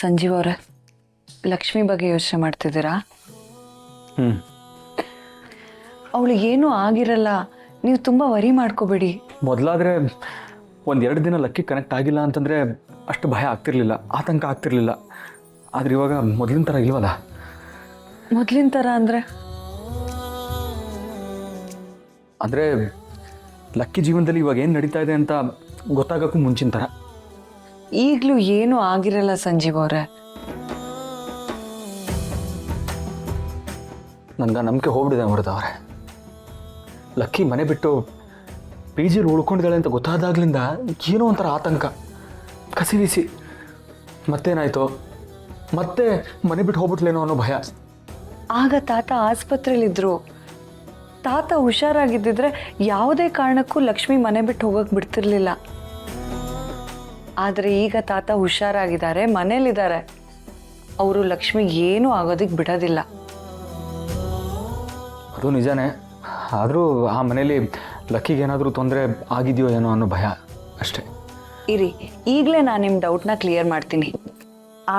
ಸಂಜೀವ್ ಅವರೇ, ಲಕ್ಷ್ಮಿ ಬಗ್ಗೆ ಯೋಚನೆ ಮಾಡ್ತಿದ್ದೀರಾ? ಅವಳಿಗೆ ಏನೂ ಆಗಿರಲ್ಲ, ನೀವು ತುಂಬ ವರಿ ಮಾಡ್ಕೋಬೇಡಿ. ಮೊದಲಾದರೆ ಒಂದೆರಡು ದಿನ ಲಕ್ಕಿ ಕನೆಕ್ಟ್ ಆಗಿಲ್ಲ ಅಂತಂದರೆ ಅಷ್ಟು ಭಯ ಆಗ್ತಿರ್ಲಿಲ್ಲ, ಆತಂಕ ಆಗ್ತಿರ್ಲಿಲ್ಲ. ಆದರೆ ಇವಾಗ ಮೊದಲಿನ ಥರ ಇಲ್ವಲ್ಲ. ಮೊದಲಿನ ಥರ ಅಂದರೆ ಲಕ್ಕಿ ಜೀವನದಲ್ಲಿ ಇವಾಗ ಏನು ನಡೀತಾ ಇದೆ ಅಂತ ಗೊತ್ತಾಗೋಕ್ಕೂ ಮುಂಚಿನ ಥರ. ಈಗಲೂ ಏನೂ ಆಗಿರಲ್ಲ ಸಂಜೀವ್ ಅವರೇ. ನನಗೆ ನಂಬಿಕೆ ಹೋಗ್ಬಿಟ್ಟಿದೆ ಅಮೃತ ಅವರೇ. ಲಕ್ಕಿ ಮನೆ ಬಿಟ್ಟು ಪಿ ಜಿಲಿ ಉಳ್ಕೊಂಡಿದ್ದಾಳೆ ಅಂತ ಗೊತ್ತಾದಾಗ್ಲಿಂದ ಏನೋ ಒಂಥರ ಆತಂಕ, ಕಸಿವಿಸಿ. ಮತ್ತೇನಾಯಿತು, ಮತ್ತೆ ಮನೆ ಬಿಟ್ಟು ಹೋಗ್ಬಿಟ್ಲೇನೋ ಅನ್ನೋ ಭಯ. ಆಗ ತಾತ ಆಸ್ಪತ್ರೆಯಲ್ಲಿದ್ದರು. ತಾತ ಹುಷಾರಾಗಿದ್ದಿದ್ರೆ ಯಾವುದೇ ಕಾರಣಕ್ಕೂ ಲಕ್ಷ್ಮಿ ಮನೆ ಬಿಟ್ಟು ಹೋಗೋಕೆ ಬಿಡ್ತಿರ್ಲಿಲ್ಲ. ಆದರೆ ಈಗ ತಾತ ಹುಷಾರಾಗಿದ್ದಾರೆ, ಮನೇಲಿದ್ದಾರೆ. ಅವರು ಲಕ್ಷ್ಮಿಗೆ ಏನೂ ಆಗೋದಕ್ಕೆ ಬಿಡೋದಿಲ್ಲ. ಅದು ನಿಜಾನೇ. ಆದರೂ ಆ ಮನೇಲಿ ಲಕ್ಕಿಗೆ ಏನಾದರೂ ತೊಂದರೆ ಆಗಿದೆಯೋ ಏನೋ ಅನ್ನೋ ಭಯ ಅಷ್ಟೇ. ಇರಿ, ಈಗಲೇ ನಾನು ನಿಮ್ಮ ಡೌಟ್ನ ಕ್ಲಿಯರ್ ಮಾಡ್ತೀನಿ.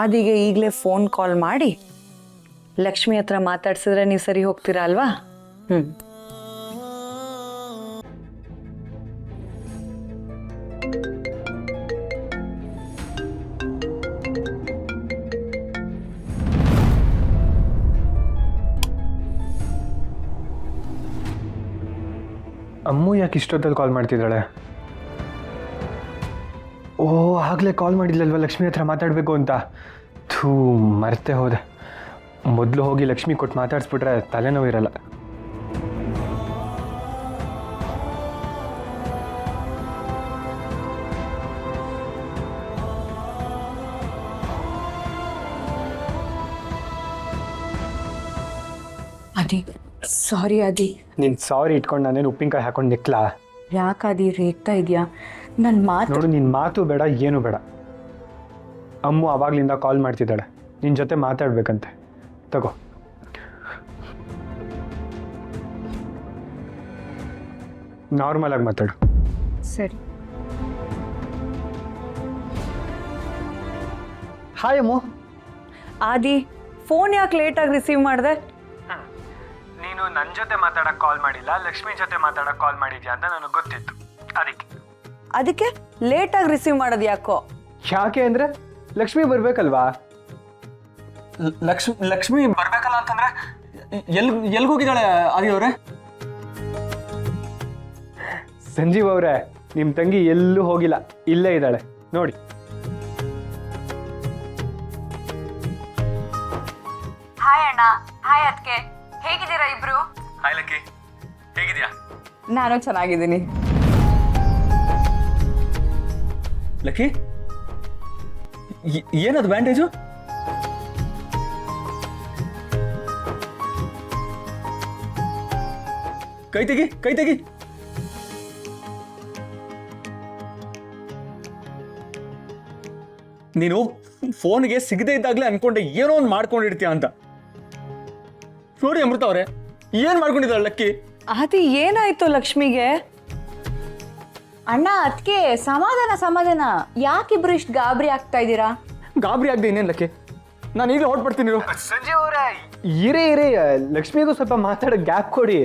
ಆದಿಗೆ ಈಗಲೇ ಫೋನ್ ಕಾಲ್ ಮಾಡಿ ಲಕ್ಷ್ಮಿ ಹತ್ರ ಮಾತಾಡ್ಸಿದ್ರೆ ನೀವು ಸರಿ ಹೋಗ್ತೀರಾ ಅಲ್ವಾ? ಅಮ್ಮು ಯಾಕೆ ಇಷ್ಟೊತ್ತಲ್ಲಿ ಕಾಲ್ ಮಾಡ್ತಿದ್ದಾಳೆ? ಓ, ಆಗಲೇ ಕಾಲ್ ಮಾಡಿದ್ಲಲ್ವ ಲಕ್ಷ್ಮಿ ಹತ್ರ ಮಾತಾಡಬೇಕು ಅಂತ. ಥೂ, ಮರೆತೇ ಹೋದೆ. ಮೊದಲು ಹೋಗಿ ಲಕ್ಷ್ಮಿ ಕೊಟ್ಟು ಮಾತಾಡಿಸ್ಬಿಟ್ರೆ ತಲೆನೋವು ಇರಲ್ಲ. ಅದಿ, ಸಾರಿ ಅದಿ. ನೀನು ಸಾರಿ ಇಟ್ಕೊಂಡು ನಾನೇನು ಉಪ್ಪಿನಕಾಯಿ ಹಾಕೊಂಡು ನಿಕ್ಲಾ? ಯಾಕಾದಿ ರೇಗ್ತಾ ಇದೆಯಾ? ನನ್ನ ಮಾತು ನೋಡು, ನಿನ್ನ ಮಾತು ಬೇಡ, ಏನು ಬೇಡ. ಅಮ್ಮು ಆವಾಗಲಿಂದ ಕಾಲ್ ಮಾಡ್ತಿದ್ದಾಳೆ, ನಿನ್ನ ಜೊತೆ ಮಾತಾಡ್ಬೇಕಂತೆ. ತಗೋ. ನಾರ್ಮಲ್ ಆಗಿ ಮಾತಾಡು. ಸರಿ. ಹಾಯ್ ಅಮ್ಮು. ಆದಿ, ಫೋನ್ ಯಾಕೆ ಲೇಟಾಗಿ ರಿಸೀವ್ ಮಾಡಿದೆ? ನೀನು ನನ್ನ ಜೊತೆ ಮಾತಾಡಕ್ಕೆ ಕಾಲ್ ಮಾಡಿಲ್ಲ, ಲಕ್ಷ್ಮಿ ಜೊತೆ ಮಾತಾಡಕ್ಕೆ ಕಾಲ್ ಮಾಡಿದ್ಯಾ ಅಂತ ನನಗೆ ಗೊತ್ತಿತ್ತು. ಅದಕ್ಕೆ ಲೇಟಾಗಿ ರಿಸೀವ್ ಮಾಡೋದು ಯಾಕೋ? ಯಾಕೆ ಅಂದರೆ ಲಕ್ಷ್ಮಿ ಬರಬೇಕಲ್ವಾ? ಲಕ್ಷ್ಮಿ ಬರ್ಬೇಕಲ್ಲ ಅಂತಂದ್ರೆ ಎಲ್ಗೋಗಿದ್ದಾಳೆ ಆದಿ ಅವರೇ? ಸಂಜೀವ್ ಅವರೇ, ನಿಮ್ಮ ತಂಗಿ ಎಲ್ಲೂ ಹೋಗಿಲ್ಲ, ಇಲ್ಲೇ ಇದ್ದಾಳೆ ನೋಡಿ. ಹಾಯ್ ಅಣ್ಣ. ಹಾಯ್ ಅದಕ್ಕೆ. ಹೇಗಿದ್ದೀರಾ ಇಬ್ರು? ಹಾಯ್ ಲಕ್ಕಿ, ಹೇಗಿದ್ಯಾ? ನಾನು ಚೆನ್ನಾಗಿದ್ದೀನಿ. ಲಕ್ಕಿ, ಏನದು ಬ್ಯಾಂಡೇಜು? ಕೈ ತೆಗಿ, ಕೈ ತೆಗಿ. ನೀನು ಫೋನ್ಗೆ ಸಿಗದೆ ಇದ್ದಾಗಲೇ ಅನ್ಕೊಂಡೆ ಏನೋ ಒಂದು ಮಾಡ್ಕೊಂಡಿರ್ತೀಯ ಅಂತ. ನೋಡಿ ಅಮೃತ ಅವರೇ, ಏನ್ ಮಾಡ್ಕೊಂಡಿದ್ದಾಳೆ ಲಕ್ಕಿ? ಆದಿ, ಏನಾಯ್ತು ಲಕ್ಷ್ಮಿಗೆ? ಅಣ್ಣ ಅದಕ್ಕೆ ಸಮಾಧಾನ ಸಮಾಧಾನ. ಯಾಕಿಬ್ರು ಇಷ್ಟು ಗಾಬರಿ ಆಗ್ತಾ ಇದ್ದೀರಾ? ಗಾಬರಿ ಆಗದೆ ಇನ್ನೇನು ಲಕ್ಕಿ, ನಾನು ಈಗಲೇ ಹೊರಟ್ಬಿಡ್ತೀನಿ. ಸಂಜೀವ್ ಅವರೇ, ಇರೇ ಲಕ್ಷ್ಮಿಗೂ ಸ್ವಲ್ಪ ಮಾತಾಡೋ ಗ್ಯಾಪ್ ಕೊಡಿ.